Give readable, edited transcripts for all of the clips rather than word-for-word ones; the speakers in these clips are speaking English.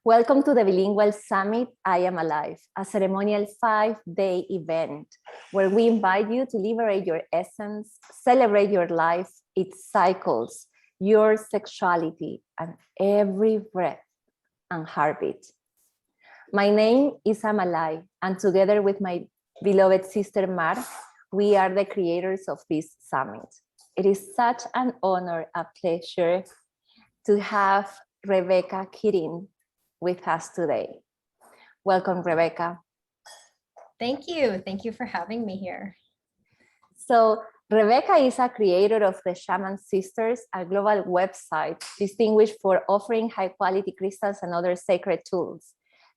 Welcome to the Bilingual Summit, I Am Alive, a ceremonial 5-day event where we invite you to liberate your essence, celebrate your life, its cycles, your sexuality, and every breath and heartbeat. My name is Amalai, and together with my beloved sister Mar, we are the creators of this summit. It is such an honor, a pleasure to have Rebecca Keating with us today. Welcome, Rebecca. Thank you. Thank you for having me here. So Rebecca is a creator of the Shaman Sisters, a global website distinguished for offering high quality crystals and other sacred tools.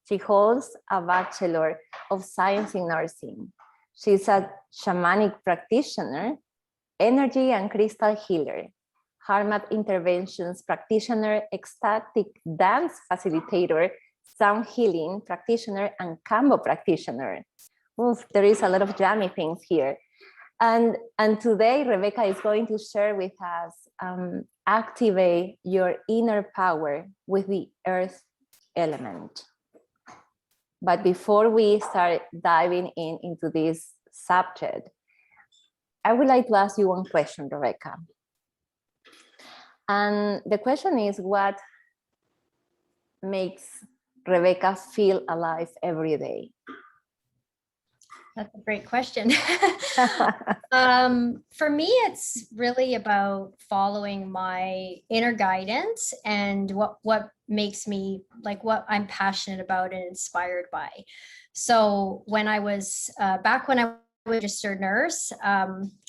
She holds a Bachelor of Science in Nursing. She's a shamanic practitioner, energy and crystal healer, Harmat interventions practitioner, ecstatic dance facilitator, sound healing practitioner, and combo practitioner. Oof, there is a lot of jammy things here. And today, Rebecca is going to share with us, activate your inner power with the earth element. But before we start diving into this subject, I would like to ask you one question, Rebecca. And the question is, what makes Rebecca feel alive every day? That's a great question. For me, it's really about following my inner guidance and what makes me, like, what I'm passionate about and inspired by. So when I was back when I was a registered nurse,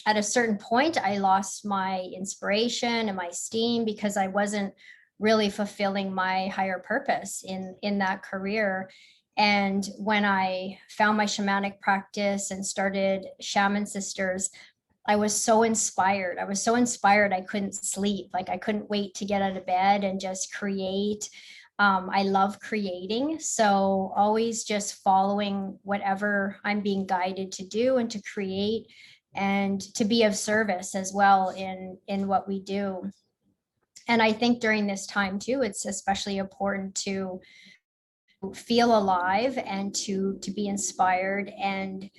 at a certain point, I lost my inspiration and my steam because I wasn't really fulfilling my higher purpose in that career. And when I found my shamanic practice and started Shaman Sisters, I was so inspired. I couldn't sleep. Like, I couldn't wait to get out of bed and just create. I love creating. So always just following whatever I'm being guided to do and to create and to be of service as well in what we do. And I think during this time too, it's especially important to feel alive and to be inspired and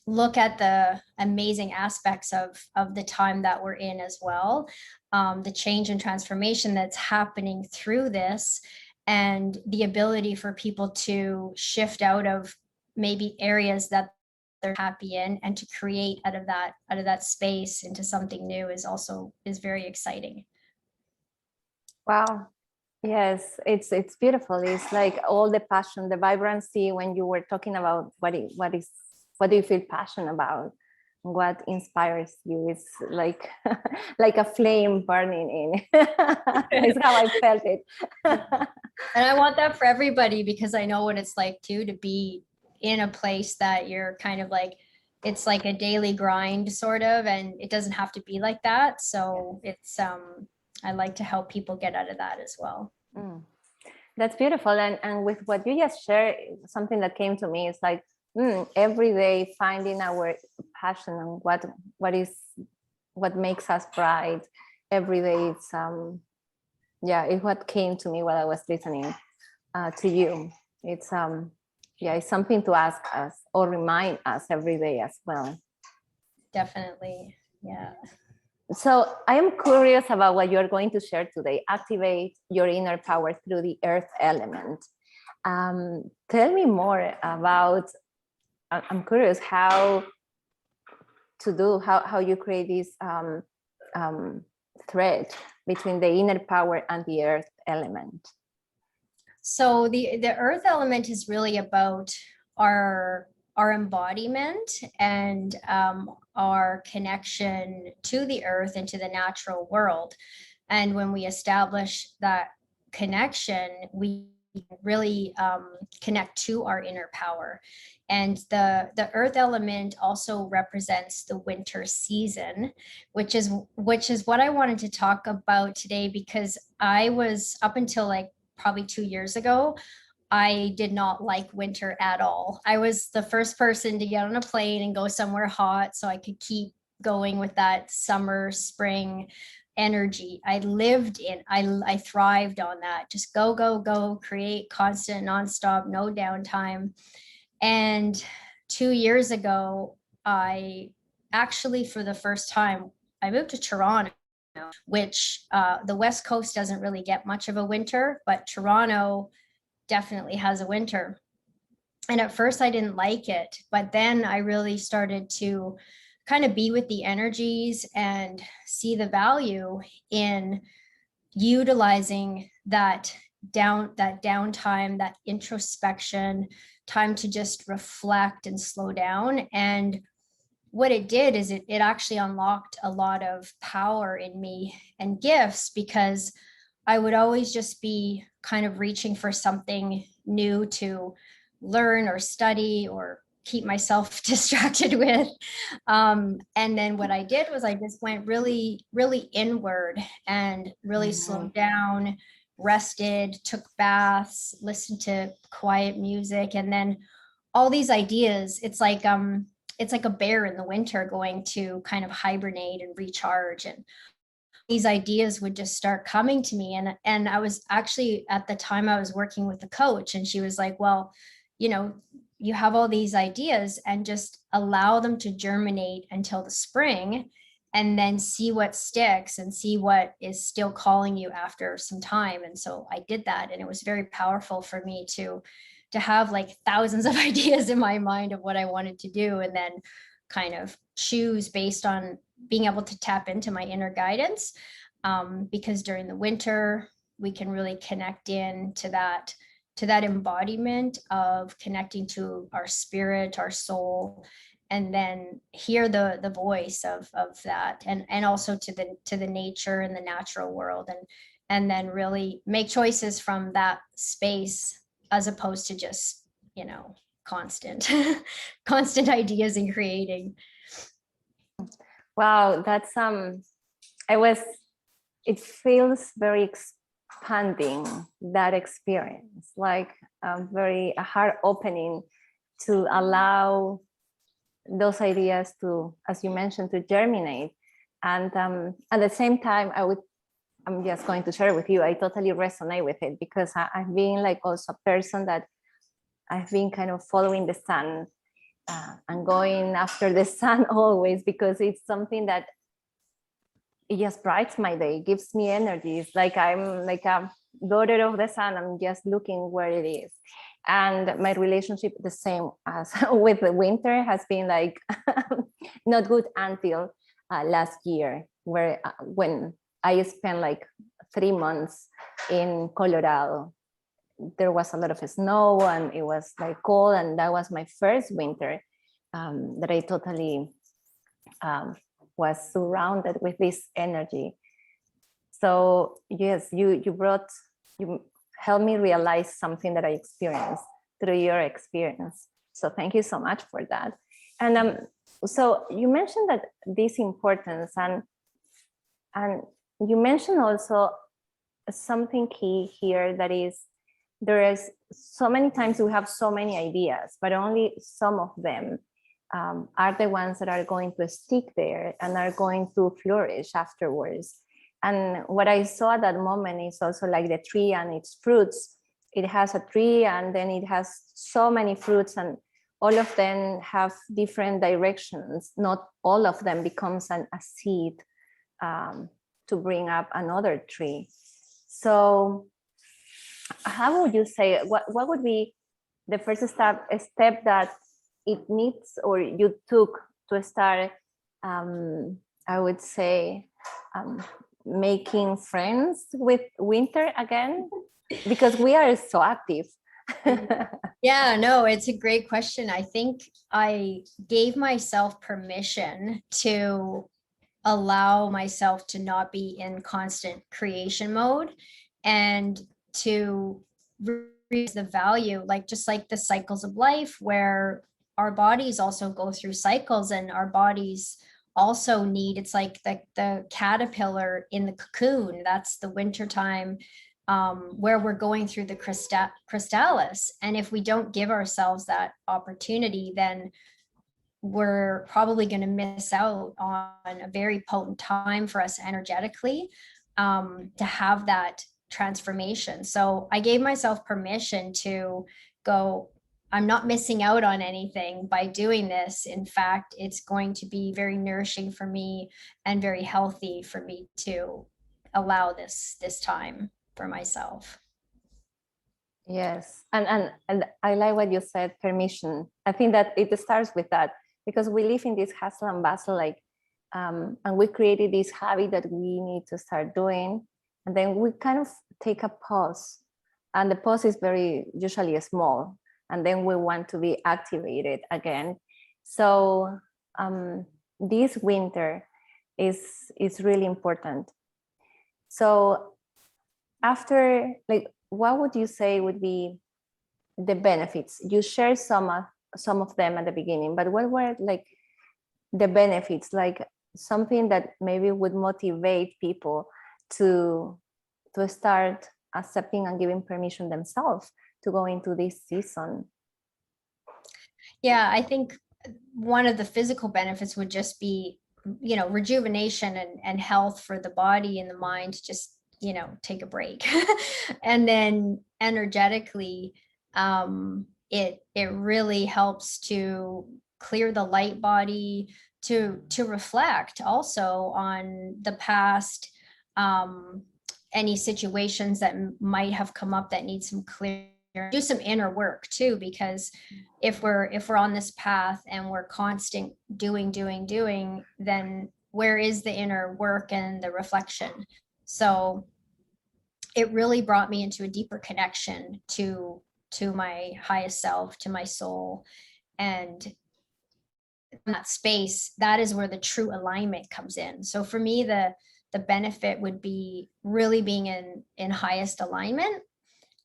look at the amazing aspects of the time that we're in as well, the change and transformation that's happening through this, and the ability for people to shift out of maybe areas that they're happy in and to create out of that space into something new is very exciting. Wow. Yes, it's beautiful. It's like all the passion, the vibrancy when you were talking about what do you feel passionate about? What inspires you? It's like like a flame burning in. It's how I felt it. And I want that for everybody, because I know what it's like too, to be in a place that you're kind of like, it's like a daily grind sort of, and it doesn't have to be like that. So it's I like to help people get out of that as well. That's beautiful. And with what you just shared, something that came to me is like, every day finding our passion and what makes us bright. Every day it's it's what came to me while I was listening to you. It's it's something to ask us or remind us every day as well. Definitely. Yeah. So I am curious about what you're going to share today. Activate your inner power through the earth element. Tell me more about, I'm curious how you create this thread between the inner power and the earth element. So the earth element is really about our embodiment and our connection to the earth and to the natural world. And when we establish that connection, we really connect to our inner power. And the earth element also represents the winter season, which is what I wanted to talk about today, because I was, up until like probably 2 years ago, I did not like winter at all. I was the first person to get on a plane and go somewhere hot so I could keep going with that summer, spring energy. I lived in, I thrived on that. Just go, go, go, create, constant, nonstop, no downtime. And 2 years ago, I actually, for the first time, I moved to Toronto, which the West Coast doesn't really get much of a winter, but Toronto definitely has a winter. And at first I didn't like it, but then I really started to kind of be with the energies and see the value in utilizing that downtime, that introspection, time to just reflect and slow down. And what it did is it actually unlocked a lot of power in me and gifts, because I would always just be kind of reaching for something new to learn or study or keep myself distracted with. And then what I did was I just went really, really inward and really slowed down, rested, took baths, listened to quiet music. And then all these ideas, it's like a bear in the winter going to kind of hibernate and recharge. And these ideas would just start coming to me. And I was actually, at the time I was working with a coach, and she was like, well, you have all these ideas, and just allow them to germinate until the spring, and then see what sticks and see what is still calling you after some time. And so I did that, and it was very powerful for me to have like thousands of ideas in my mind of what I wanted to do, and then kind of choose based on being able to tap into my inner guidance. Because during the winter, we can really connect in to that embodiment of connecting to our spirit, our soul, and then hear the voice of that, and also to the nature and the natural world, and then really make choices from that space, as opposed to just constant constant ideas and creating. Wow, that's it feels very expanding, that experience, like a heart opening to allow those ideas to, as you mentioned, to germinate. And at the same time, I'm just going to share with you, I totally resonate with it, because I've been like also a person that I've been kind of following the sun and going after the sun always, because it's something that it just brightens my day, gives me energy. It's like I'm like a daughter of the sun. I'm just looking where it is. And my relationship, the same as with the winter, has been like not good until last year, when I spent like 3 months in Colorado. There was a lot of snow, and it was like cold, and that was my first winter that I totally was surrounded with this energy. So yes, you helped me realize something that I experienced through your experience. So thank you so much for that. And so you mentioned that this importance, and you mentioned also something key here, that is, there is so many times we have so many ideas, but only some of them are the ones that are going to stick there and are going to flourish afterwards. And what I saw at that moment is also like the tree and its fruits. It has a tree, and then it has so many fruits, and all of them have different directions. Not all of them becomes a seed to bring up another tree. So how would you say, what would be the first step that it needs, or you took, to start, I would say, making friends with winter again? Because we are so active. Yeah, no, it's a great question. I think I gave myself permission to allow myself to not be in constant creation mode, and to realize the value, like just like the cycles of life, where our bodies also go through cycles, and our bodies also need, it's like the caterpillar in the cocoon, that's the winter time, where we're going through the chrysalis. And if we don't give ourselves that opportunity, then we're probably going to miss out on a very potent time for us energetically, to have that transformation. So I gave myself permission to go, I'm not missing out on anything by doing this. In fact, it's going to be very nourishing for me and very healthy for me to allow this time for myself. Yes, and I like what you said, permission. I think that it starts with that, because we live in this hustle and bustle, like, and we created this habit that we need to start doing, and then we kind of take a pause, and the pause is very usually small, and then we want to be activated again. So this winter is really important. So after, like, what would you say would be the benefits? You shared some of them at the beginning, but what were like the benefits, like something that maybe would motivate people to start accepting and giving permission themselves to go into this season? Yeah, I think one of the physical benefits would just be, rejuvenation and health for the body and the mind, just, take a break. And then energetically, it really helps to clear the light body, to reflect also on the past, any situations that might have come up that need some clear, do some inner work too, because if we're on this path and we're constant doing, then where is the inner work and the reflection? So it really brought me into a deeper connection to my highest self, to my soul. And in that space, that is where the true alignment comes in. So for me, the benefit would be really being in highest alignment,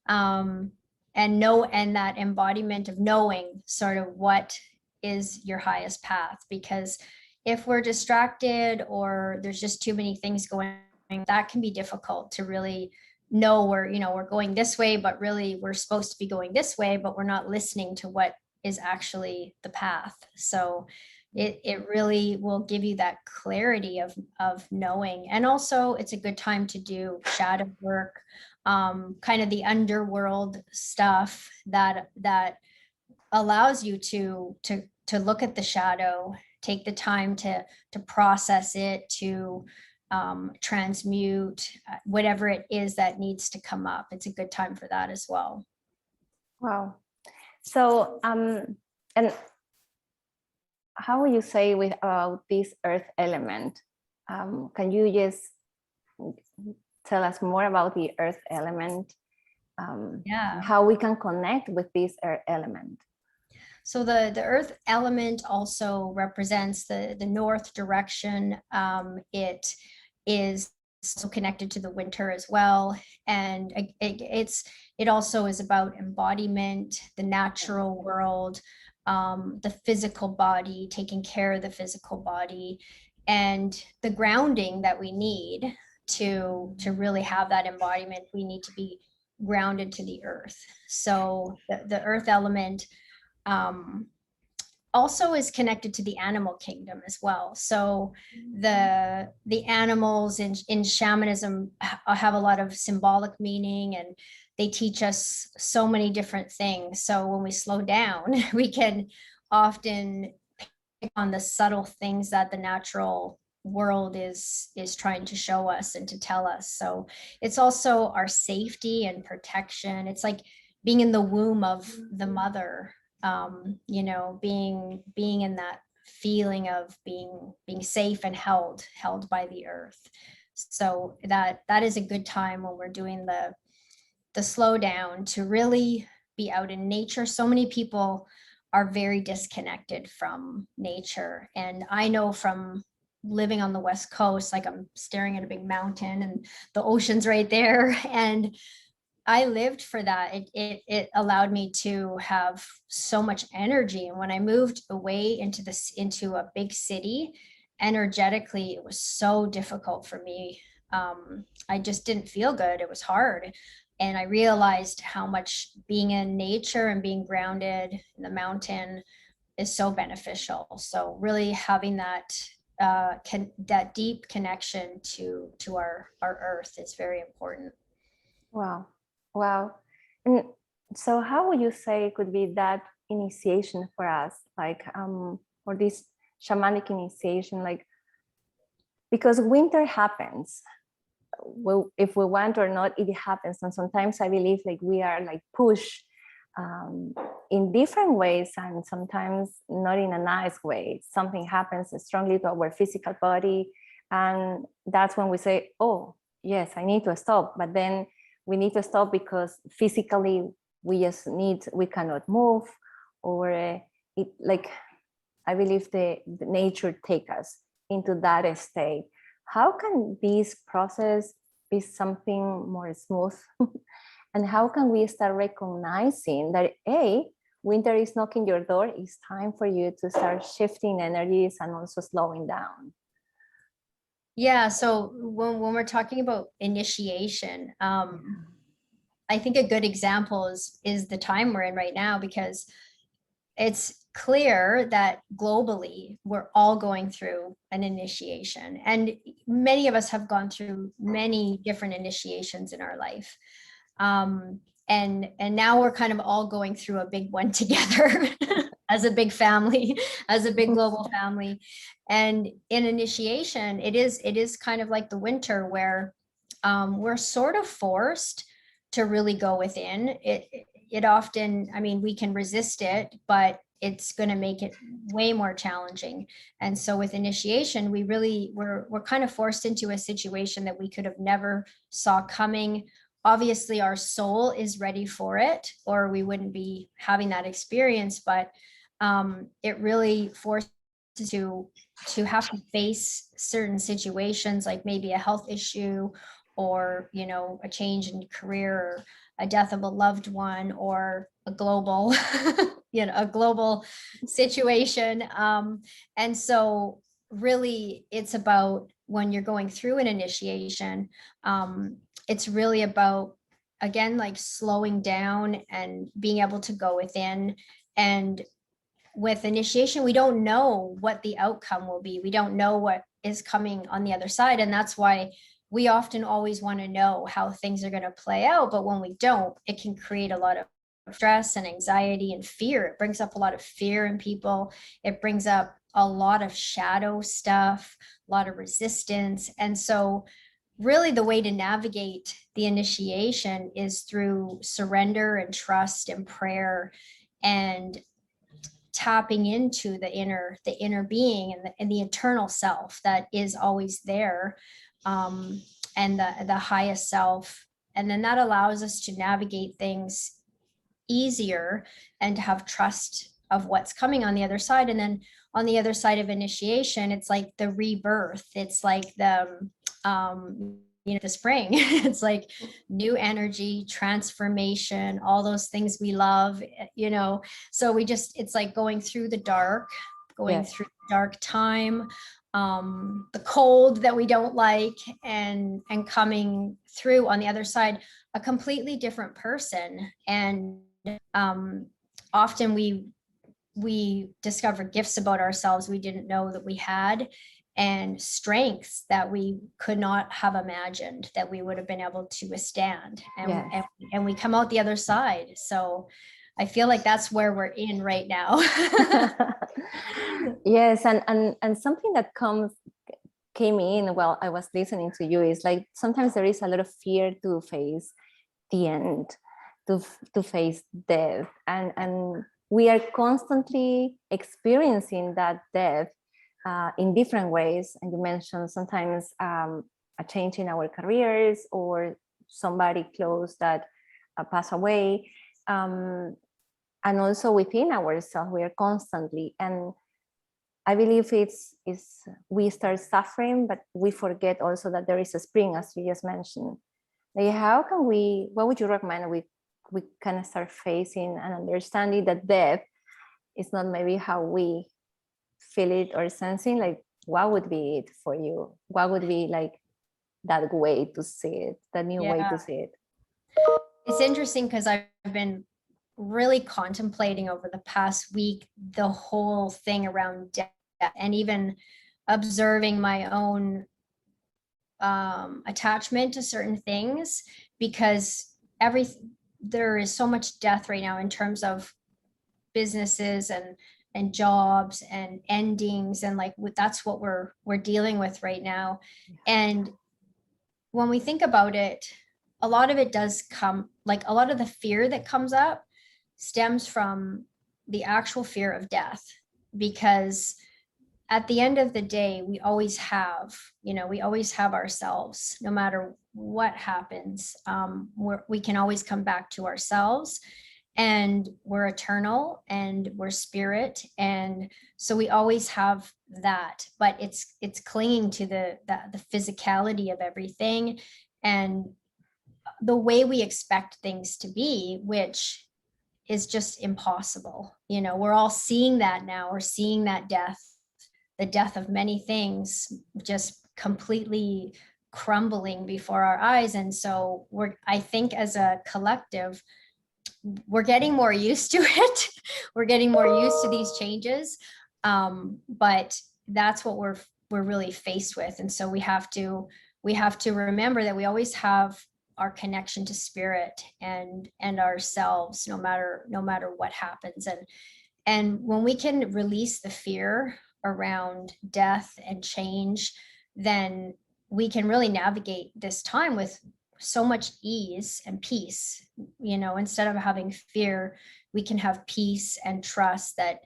and that embodiment of knowing sort of what is your highest path. Because if we're distracted or there's just too many things going on, that can be difficult to really know we're going this way, but really we're supposed to be going this way, but we're not listening to what is actually the path. So it really will give you that clarity of knowing. And also it's a good time to do shadow work, kind of the underworld stuff that allows you to look at the shadow, take the time to process it, to transmute whatever it is that needs to come up. It's a good time for that as well. Wow. So and how would you say about this earth element? Can you just tell us more about the earth element? Yeah. How we can connect with this earth element? So the earth element also represents the north direction. It is so connected to the winter as well. And it also is about embodiment, the natural world, the physical body, taking care of the physical body, and the grounding that we need to really have that embodiment. We need to be grounded to the earth. So the earth element also is connected to the animal kingdom as well. So the animals in shamanism have a lot of symbolic meaning, and they teach us so many different things. So when we slow down, we can often pick on the subtle things that the natural world is trying to show us and to tell us. So it's also our safety and protection. It's like being in the womb of the mother, being in that feeling of being safe and held by the earth. So that is a good time when we're doing the slow down, to really be out in nature. So many people are very disconnected from nature, and I know from living on the West Coast, like I'm staring at a big mountain and the ocean's right there, and I lived for that. It allowed me to have so much energy. And when I moved away into a big city, energetically, it was so difficult for me. I just didn't feel good. It was hard. And I realized how much being in nature and being grounded in the mountain is so beneficial. So really having that that deep connection to our earth is very important. Wow. Wow. And so how would you say could be that initiation for us, like or this shamanic initiation, like, because winter happens, well, if we want or not, it happens. And sometimes I believe like we are like pushed in different ways, and sometimes not in a nice way. Something happens strongly to our physical body, and that's when we say, oh yes, I need to stop. But then we need to stop because physically we cannot move, or it, like, I believe the nature take us into that state. How can this process be something more smooth? And how can we start recognizing that, winter is knocking your door, it's time for you to start shifting energies and also slowing down? Yeah, so when we're talking about initiation, I think a good example is the time we're in right now, because it's clear that globally we're all going through an initiation, and many of us have gone through many different initiations in our life. And now we're kind of all going through a big one together as a big family, as a big global family. And in initiation, it is kind of like the winter where we're sort of forced to really go within. It often, I mean, we can resist it, but it's going to make it way more challenging. And so with initiation, we're kind of forced into a situation that we could have never saw coming. Obviously, our soul is ready for it, or we wouldn't be having that experience, but it really forces to have to face certain situations, like maybe a health issue, or, you know, a change in career, or a death of a loved one, or a global, a global situation. And so really it's about, when you're going through an initiation, it's really about, again, like slowing down and being able to go within. And with initiation, we don't know what the outcome will be. We don't know what is coming on the other side. And that's why we often always want to know how things are going to play out. But when we don't, it can create a lot of stress and anxiety and fear. It brings up a lot of fear in people. It brings up a lot of shadow stuff, a lot of resistance. And so really the way to navigate the initiation is through surrender and trust and prayer, and tapping into the inner being and the eternal self that is always there, and the highest self. And then that allows us to navigate things easier and to have trust of what's coming on the other side. And then on the other side of initiation, it's like the rebirth. It's like the the spring. It's like new energy, transformation, all those things we love, so it's like going through the dark, through dark time, the cold that we don't like, and coming through on the other side a completely different person. And often we discover gifts about ourselves we didn't know that we had, and strengths that we could not have imagined that we would have been able to withstand. And we come out the other side. So I feel like that's where we're in right now. Yes, and something that came in while I was listening to you is like, sometimes there is a lot of fear to face the end, to face death, and we are constantly experiencing that death in different ways. And you mentioned sometimes a change in our careers, or somebody close that pass away, and also within ourselves we are constantly. And I believe it's we start suffering, but we forget also that there is a spring, as you just mentioned. Like, how can what would you recommend we kind of start facing and understanding that death is not maybe how we feel it or sensing? Like, what would be it for you? What would be like that way to see it, that new way to see it? It's interesting because I've been really contemplating over the past week the whole thing around death, and even observing my own attachment to certain things, because there is so much death right now in terms of businesses and jobs and endings, and like that's what we're dealing with right now. And when we think about it, a lot of it does come, like a lot of the fear that comes up stems from the actual fear of death, because at the end of the day, we always have ourselves. No matter what happens, we can always come back to ourselves, and we're eternal and we're spirit. And so we always have that, but it's clinging to the physicality of everything and the way we expect things to be, which is just impossible. We're all seeing that now. We're seeing that the death of many things just completely crumbling before our eyes. And so I think as a collective, we're getting more used to it. We're getting more used to these changes. But that's what we're really faced with. And so we have to remember that we always have our connection to spirit and ourselves, no matter what happens. And when we can release the fear around death and change, then we can really navigate this time with so much ease and peace. Instead of having fear, we can have peace and trust that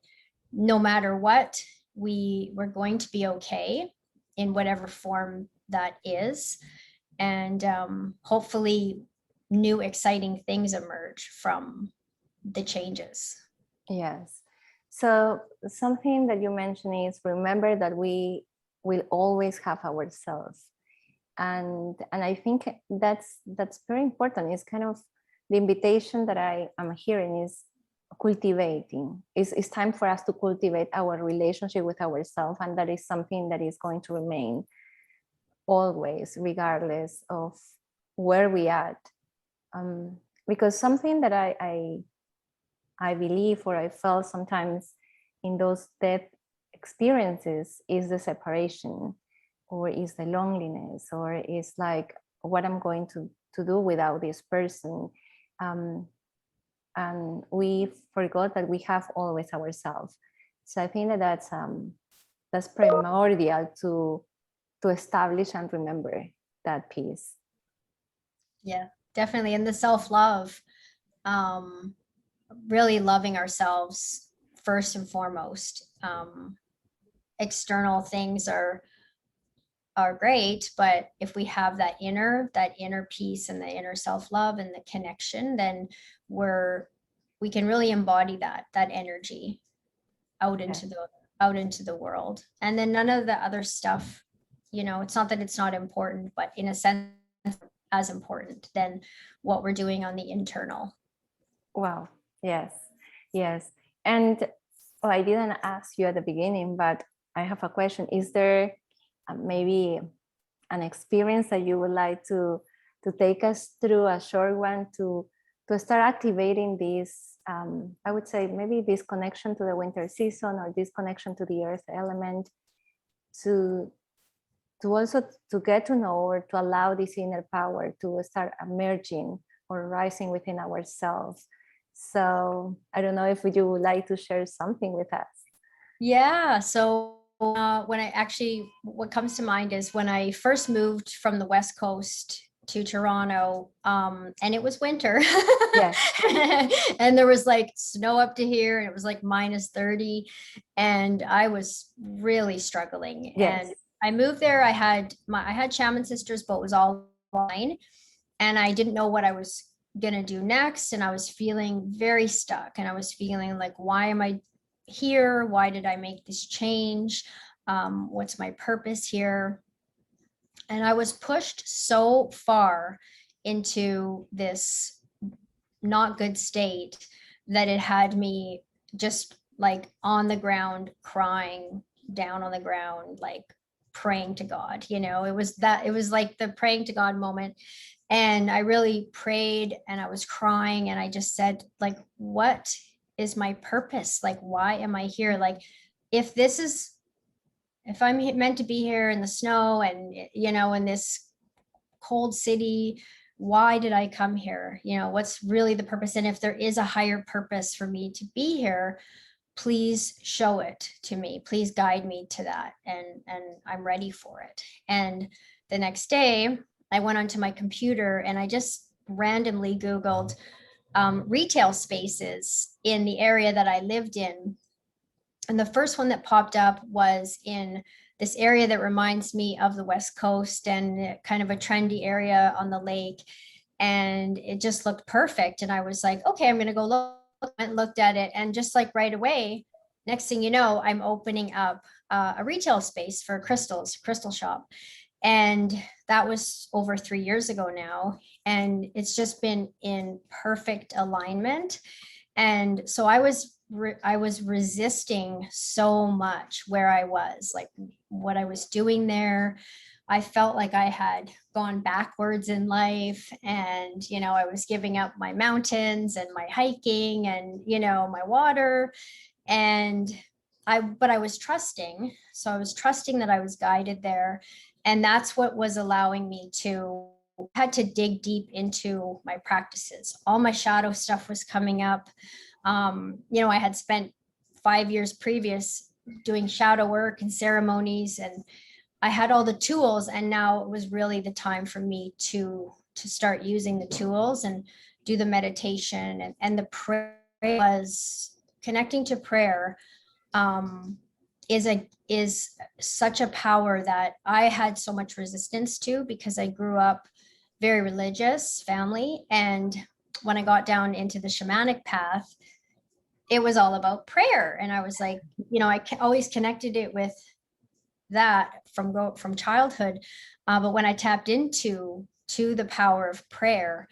no matter what, we're going to be okay in whatever form that is. And hopefully new exciting things emerge from the changes. Yes. So something that you mentioned is remember that we will always have ourselves. And I think that's very important. It's kind of the invitation that I am hearing is cultivating. It's time for us to cultivate our relationship with ourselves, and that is something that is going to remain always, regardless of where we are at. Because something that I believe, or I felt sometimes in those death experiences, is the separation, or is the loneliness, or is like what I'm going to do without this person. And we forgot that we have always ourselves. So I think that that's primordial to establish and remember that piece. Yeah, definitely. And the self-love, really loving ourselves first and foremost. External things are great, but if we have that inner peace and the inner self-love and the connection, then we can really embody that energy out into the world. And then none of the other stuff, it's not that it's not important, but in a sense as important than what we're doing on the internal. Wow. Yes. And I didn't ask you at the beginning, but I have a question. Is there maybe an experience that you would like to take us through, a short one, to start activating this, I would say maybe this connection to the winter season, or this connection to the earth element, to also to get to know, or to allow this inner power to start emerging or rising within ourselves? So I don't know if you would like to share something with us. Yeah. So what comes to mind is when I first moved from the West Coast to Toronto, and it was winter. Yes. And there was like snow up to here, and it was like -30, and I was really struggling. Yes. And I moved there. I had shaman sisters, but it was all online, and I didn't know what I was gonna do next. And I was feeling very stuck, and I was feeling like, why am I here? Why did I make this change? What's my purpose here? And I was pushed so far into this not good state that it had me just like on the ground, crying down on the ground, like praying to God. It was like the praying to God moment. And I really prayed and I was crying and I just said, like, what is my purpose? Like, why am I here? Like, if I'm meant to be here in the snow and, you know, in this cold city, why did I come here? You know, what's really the purpose? And if there is a higher purpose for me to be here, please show it to me. Please guide me to that. And I'm ready for it. And the next day I went onto my computer and I just randomly Googled retail spaces in the area that I lived in. And the first one that popped up was in this area that reminds me of the West Coast and kind of a trendy area on the lake. And it just looked perfect. And I was like, okay, I'm going to go look. I looked at it, and just like right away, next thing you know, I'm opening up a retail space for crystal shop. And that was over 3 years ago now. And it's just been in perfect alignment. And so I was resisting so much where I was, like what I was doing there. I felt like I had gone backwards in life, and, you know, I was giving up my mountains and my hiking and, you know, my water. And but I was trusting. So I was trusting that I was guided there. And that's what was allowing me to, had to dig deep into my practices. All my shadow stuff was coming up. You know, I had spent 5 years previous doing shadow work and ceremonies, and I had all the tools, and now it was really the time for me to start using the tools and do the meditation, and the prayer was connecting to prayer. Is such a power that I had so much resistance to, because I grew up very religious family. And when I got down into the shamanic path, it was all about prayer. And I was like, you know, I always connected it with that from childhood. But when I tapped into the power of prayer,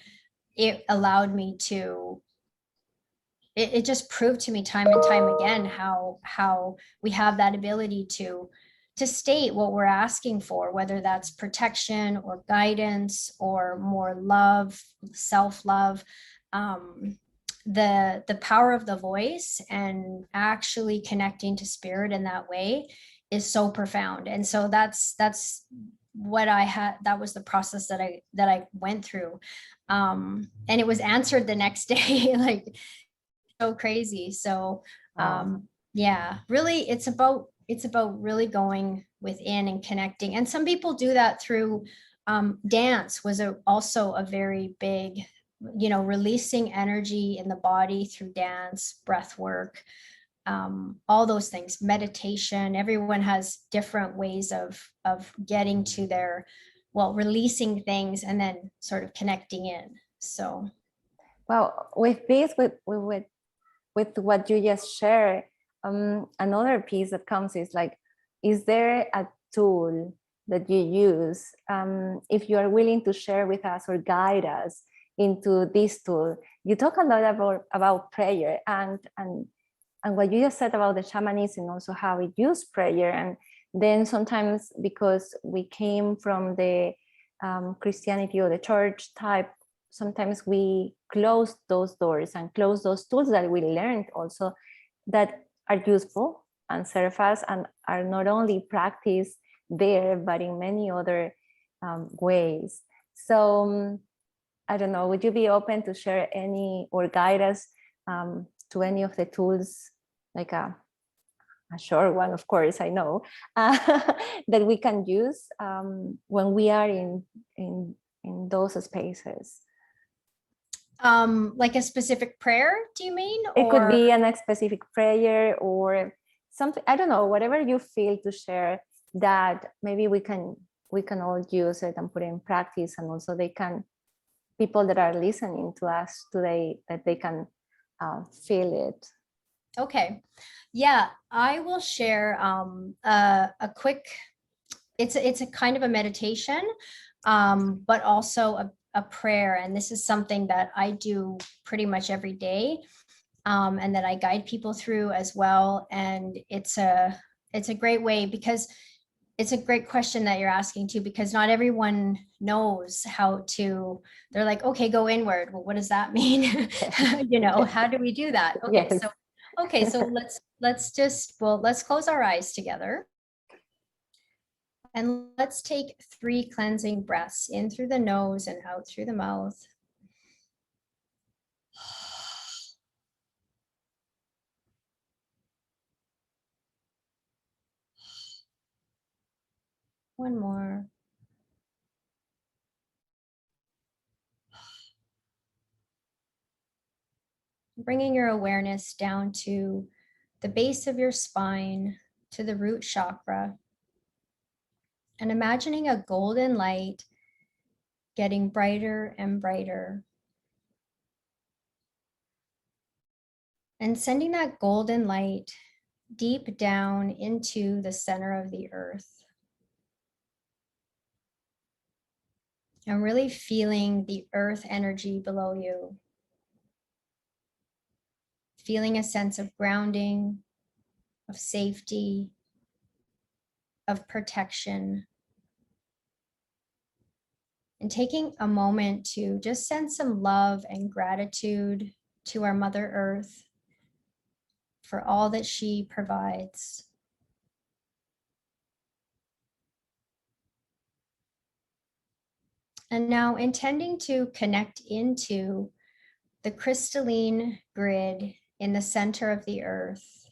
it allowed me to, it just proved to me time and time again how we have that ability to state what we're asking for, whether that's protection or guidance or more love, self-love. The power of the voice and actually connecting to spirit in that way is so profound. And so that's what I had. That was the process that I went through. And it was answered the next day, like, so crazy. So yeah, really it's about really going within and connecting. And some people do that through dance was also a very big, you know, releasing energy in the body through dance, breath work, all those things, meditation. Everyone has different ways of getting to their, well, releasing things and then sort of connecting in. So well, with this, with what you just shared, another piece that comes is like, is there a tool that you use, if you are willing to share with us or guide us into this tool? You talk a lot about prayer and what you just said about the shamanism, also how it used prayer. And then sometimes, because we came from the Christianity or the church type, sometimes we close those doors and close those tools that we learned also that are useful and serve us and are not only practiced there, but in many other ways. So I don't know, would you be open to share any or guide us to any of the tools, like a short one, of course, I know, that we can use when we are in those spaces? Like a specific prayer, do you mean? It could be a specific prayer or something, I don't know, whatever you feel to share, that maybe we can all use it and put it in practice, and also people that are listening to us today, that they can feel it. Okay, yeah, I will share a quick, it's a kind of a meditation, but also a prayer. And this is something that I do pretty much every day, and that I guide people through as well. And it's a great way, because it's a great question that you're asking too, because not everyone knows how to, they're like, okay, go inward. Well, what does that mean? You know, how do we do that? Okay, Yes. so let's close our eyes together. And let's take 3 cleansing breaths in through the nose and out through the mouth. One more. Bringing your awareness down to the base of your spine, to the root chakra, and imagining a golden light getting brighter and brighter. And sending that golden light deep down into the center of the earth. And really feeling the earth energy below you. Feeling a sense of grounding, of safety, of protection. And taking a moment to just send some love and gratitude to our Mother Earth for all that she provides. And now intending to connect into the crystalline grid in the center of the earth.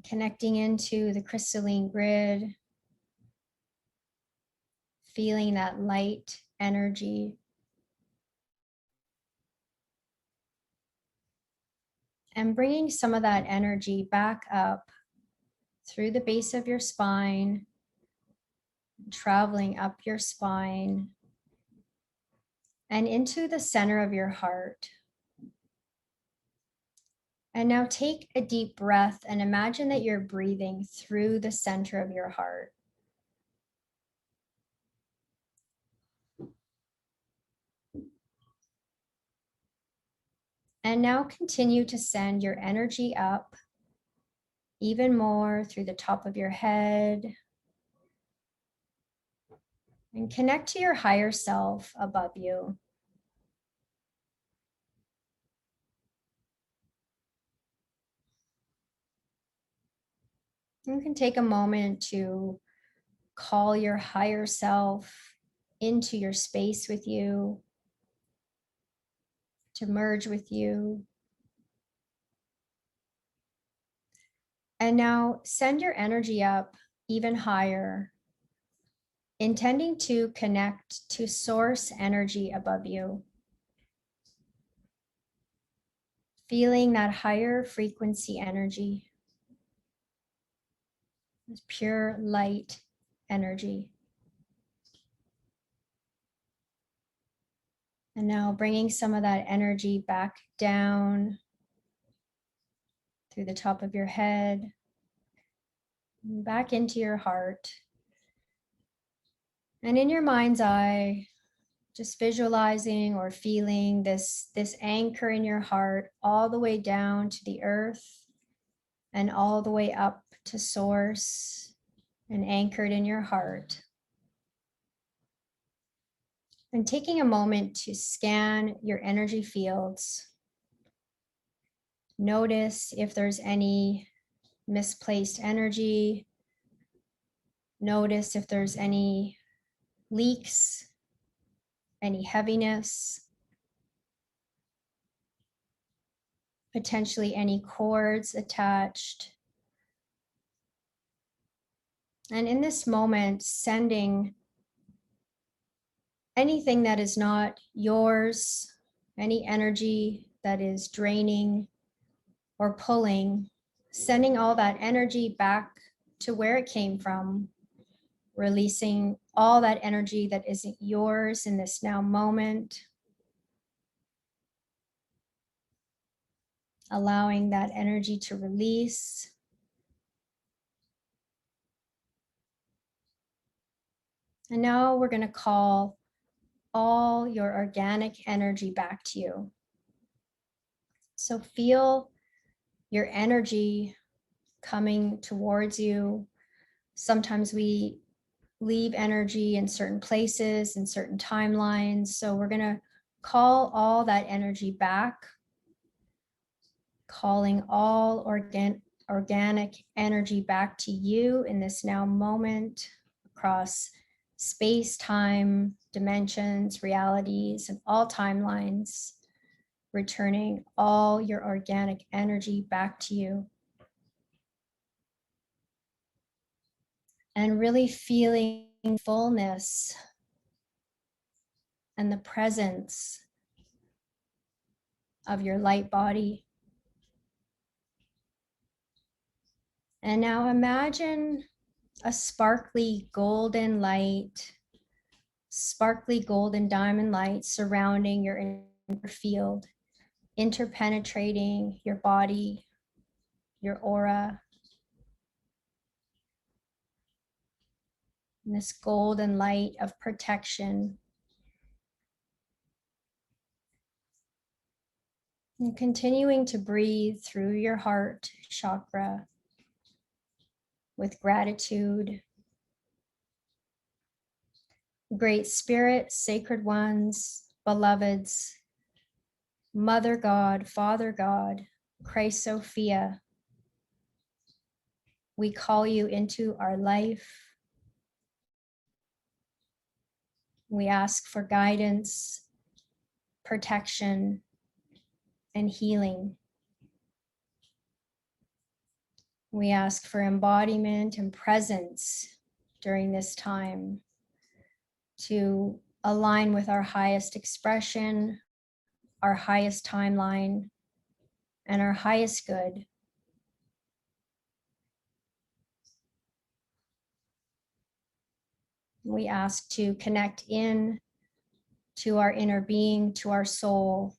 Connecting into the crystalline grid, feeling that light energy. And bringing some of that energy back up through the base of your spine, traveling up your spine and into the center of your heart. And now take a deep breath and imagine that you're breathing through the center of your heart. And now continue to send your energy up even more through the top of your head. And connect to your higher self above you. You can take a moment to call your higher self into your space with you, to merge with you. And now send your energy up even higher, intending to connect to source energy above you. Feeling that higher frequency energy, this pure light energy. And now bringing some of that energy back down through the top of your head, back into your heart. And in your mind's eye, just visualizing or feeling this anchor in your heart all the way down to the earth and all the way up to source and anchored in your heart. And taking a moment to scan your energy fields. Notice if there's any misplaced energy. Notice if there's any leaks, any heaviness, potentially any cords attached. And in this moment, sending anything that is not yours, any energy that is draining or pulling, sending all that energy back to where it came from, releasing all that energy that isn't yours in this now moment, allowing that energy to release. And now we're going to call all your organic energy back to you. So feel your energy coming towards you. Sometimes we leave energy in certain places, in certain timelines. So we're going to call all that energy back, calling all organic energy back to you in this now moment across space, time, dimensions, realities, and all timelines, returning all your organic energy back to you. And really feeling fullness and the presence of your light body. And now imagine a sparkly golden light, sparkly golden diamond light surrounding your inner field, interpenetrating your body, your aura. And this golden light of protection. And continuing to breathe through your heart chakra with gratitude. Great Spirit, sacred ones, beloveds, Mother God, Father God, Christ Sophia, we call you into our life. We ask for guidance, protection, and healing. We ask for embodiment and presence during this time to align with our highest expression, our highest timeline, and our highest good. We ask to connect in to our inner being, to our soul,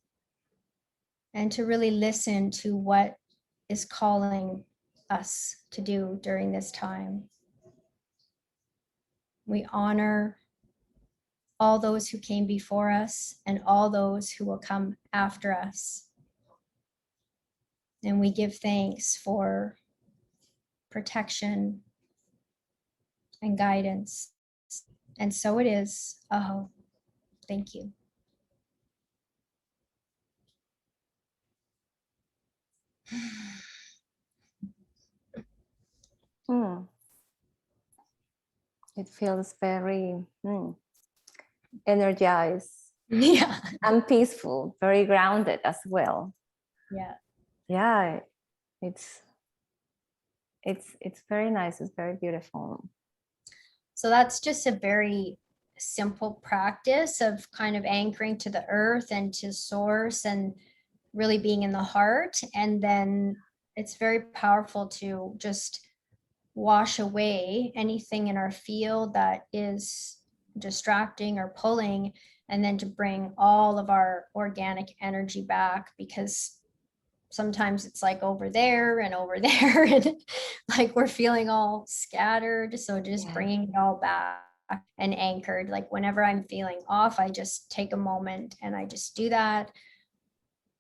and to really listen to what is calling us to do during this time. We honor all those who came before us and all those who will come after us. And we give thanks for protection and guidance. And so it is. Oh, thank you. It feels very energized, Yeah, and peaceful, very grounded as well. yeah. Yeah, it's very nice. It's very beautiful. So that's just a very simple practice of kind of anchoring to the earth and to source and really being in the heart. And then it's very powerful to just wash away anything in our field that is distracting or pulling, and then to bring all of our organic energy back, because sometimes it's like over there and like we're feeling all scattered. So just bringing it all back and anchored. Like whenever I'm feeling off, I just take a moment and I just do that.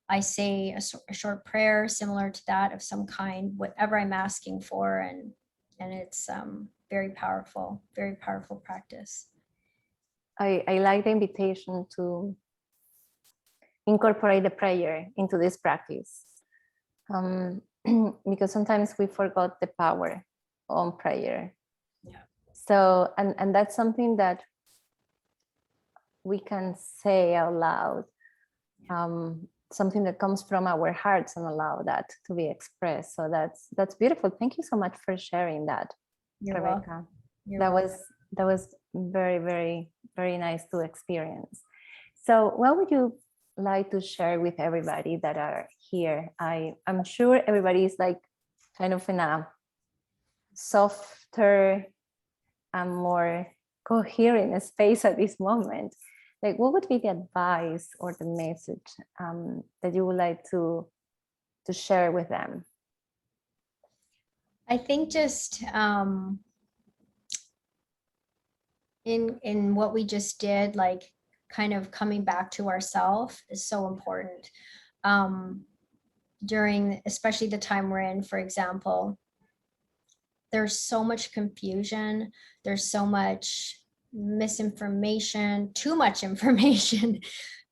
I say a short prayer similar to that of some kind, whatever I'm asking for, and it's very powerful practice. I like the invitation to incorporate the prayer into this practice, because sometimes we forgot the power on prayer. Yeah. So, and that's something that we can say out loud, something that comes from our hearts, and allow that to be expressed. So that's beautiful. Thank you so much for sharing that, You're Rebecca. welcome. That was very, very, very nice to experience. So what would you like to share with everybody that are here? I'm sure everybody is like kind of in a softer and more coherent space at this moment. Like, what would be the advice or the message that you would like to share with them? I think just in what we just did, like kind of coming back to ourselves is so important. During especially the time we're in, for example, there's so much confusion. There's so much misinformation, too much information,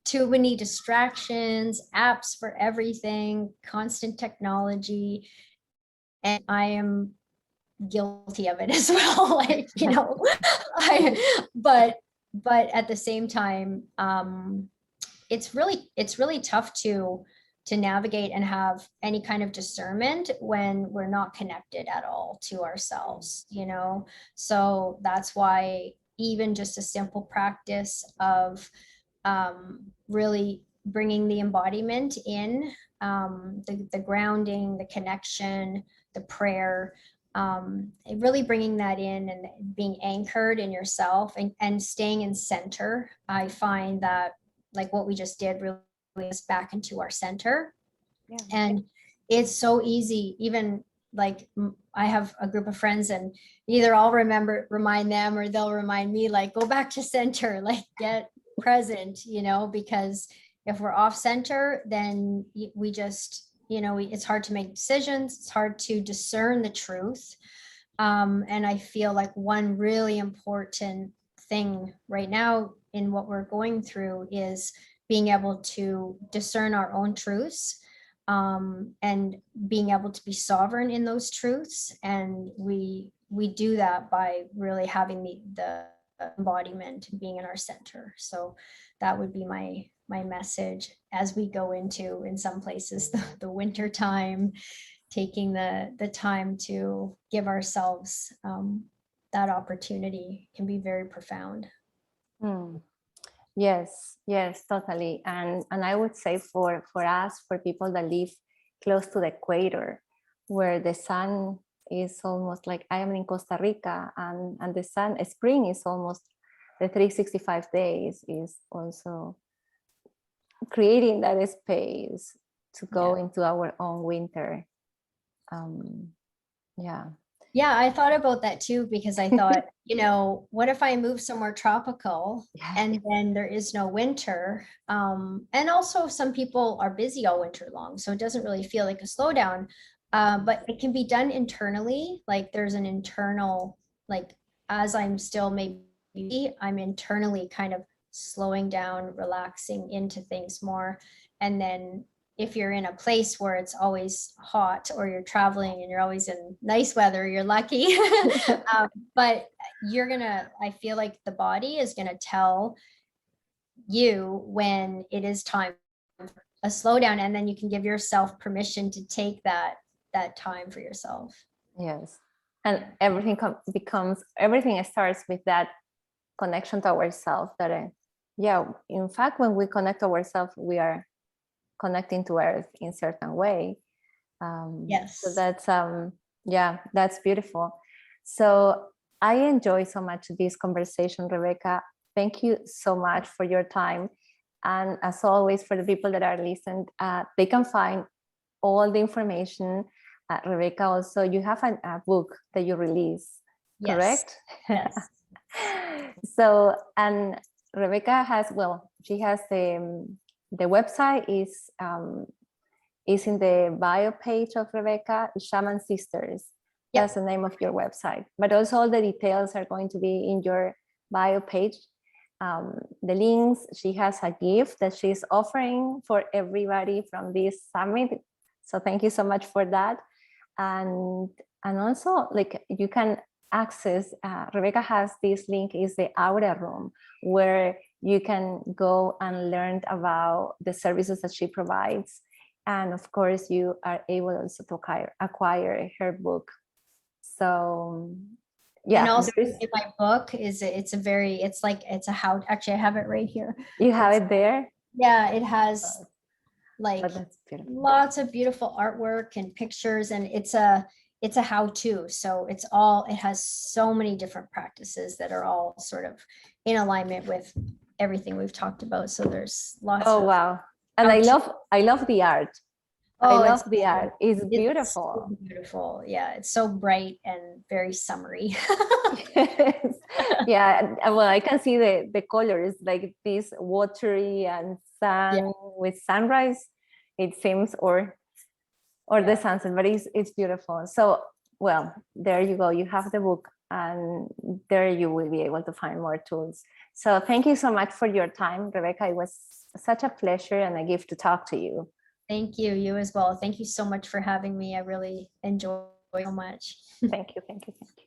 too many distractions, apps for everything, constant technology. And I am guilty of it as well. Like, you know, but at the same time, it's really tough to navigate and have any kind of discernment when we're not connected at all to ourselves, you know? So that's why even just a simple practice of really bringing the embodiment in, the grounding, the connection, the prayer, really bringing that in and being anchored in yourself and staying in center. I find that, like what we just did, really us back into our center. Yeah. And it's so easy. Even like I have a group of friends, and either I'll remind them, or they'll remind me, like, go back to center, like get present, you know, because if we're off center, then we just, you know, it's hard to make decisions. It's hard to discern the truth. And I feel like one really important thing right now in what we're going through is being able to discern our own truths, and being able to be sovereign in those truths. And we do that by really having the embodiment, being in our center. So that would be my message as we go into, in some places, the winter time, taking the time to give ourselves that opportunity can be very profound. Yes, totally. And I would say for us, for people that live close to the equator, where the sun is almost, like I am in Costa Rica, and the sun, spring is almost the 365 days, is also creating that space to go into our own winter. Yeah, I thought about that too, because I thought, you know, what if I move somewhere tropical and then there is no winter? And also some people are busy all winter long, so it doesn't really feel like a slowdown. But it can be done internally. Like there's an internal, like as I'm still maybe, I'm internally kind of slowing down, relaxing into things more. And then if you're in a place where it's always hot, or you're traveling and you're always in nice weather, you're lucky. But I feel like the body is going to tell you when it is time for a slowdown, and then you can give yourself permission to take that time for yourself. Yes. And everything starts with that connection to ourselves. In fact, when we connect to ourselves, we are connecting to earth in certain way. Yes. So that's beautiful. So I enjoy so much this conversation, Rebecca. Thank you so much for your time. And as always, for the people that are listening, they can find all the information. Rebecca, also, you have a book that you release, correct? Yes. So, and Rebecca she has the website is in the bio page of Rebecca, Shaman Sisters. Yep. That's the name of your website. But also all the details are going to be in your bio page. The links, she has a gift that she's offering for everybody from this summit. So thank you so much for that. And also, like, you can access, Rebecca has this link, is the Aura Room, where you can go and learn about the services that she provides. And of course, you are able also to acquire her book. So yeah. And also in my book it's a how, actually I have it right here. You have it there? Yeah, it has like lots of beautiful artwork and pictures, and it's a how-to. So it has so many different practices that are all sort of in alignment with everything we've talked about. So there's lots of wow. And I love the art. I love the art. It's beautiful. So beautiful. Yeah, it's so bright and very summery. Yes. Yeah, well, I can see the colors, like this watery and sun with sunrise, it seems, or the sunset, but it's beautiful. So well, there you go. You have the book, and there you will be able to find more tools. So thank you so much for your time, Rebecca. It was such a pleasure and a gift to talk to you. Thank you. You as well. Thank you so much for having me. I really enjoyed so much. Thank you. Thank you. Thank you.